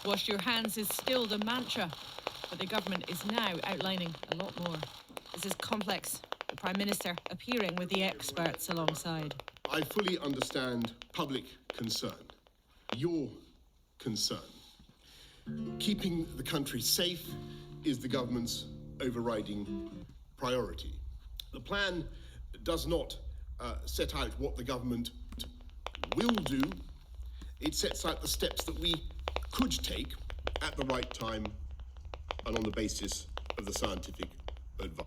Wash your hands is still the mantra, but the government is now outlining a lot more. This is complex. The Prime Minister appearing with the experts alongside. I fully understand public concern, your concern. Keeping the country safe is the government's overriding priority. The plan does not set out what the government will do. It sets out the steps that we could take at the right time and on the basis of the scientific advice.